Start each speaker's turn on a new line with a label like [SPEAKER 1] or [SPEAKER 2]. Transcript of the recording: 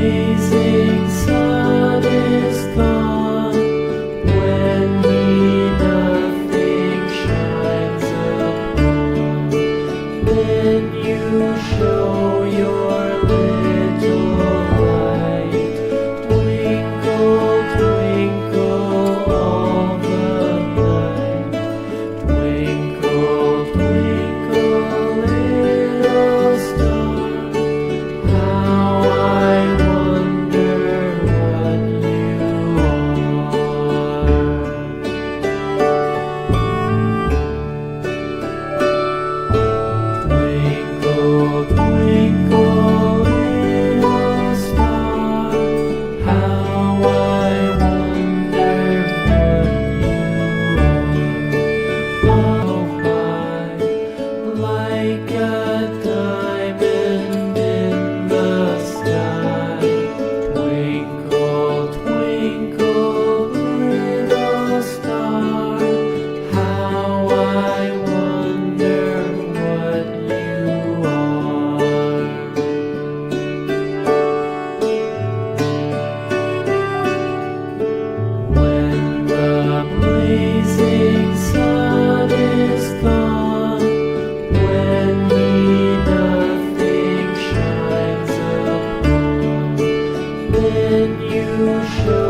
[SPEAKER 1] blazing sun is gone, when he nothing shines upon, then you show your little light. Twinkle, twinkle all the night. Twinkle, twinkle little star, how I wonder what you are. Twinkle, twinkle little star, how I wonder what you are. Oh, high, like a diamond in the sky. Twinkle, twinkle little star, how I wonder what you are. When the blazing sun is gone, when he nothing shines upon, then you show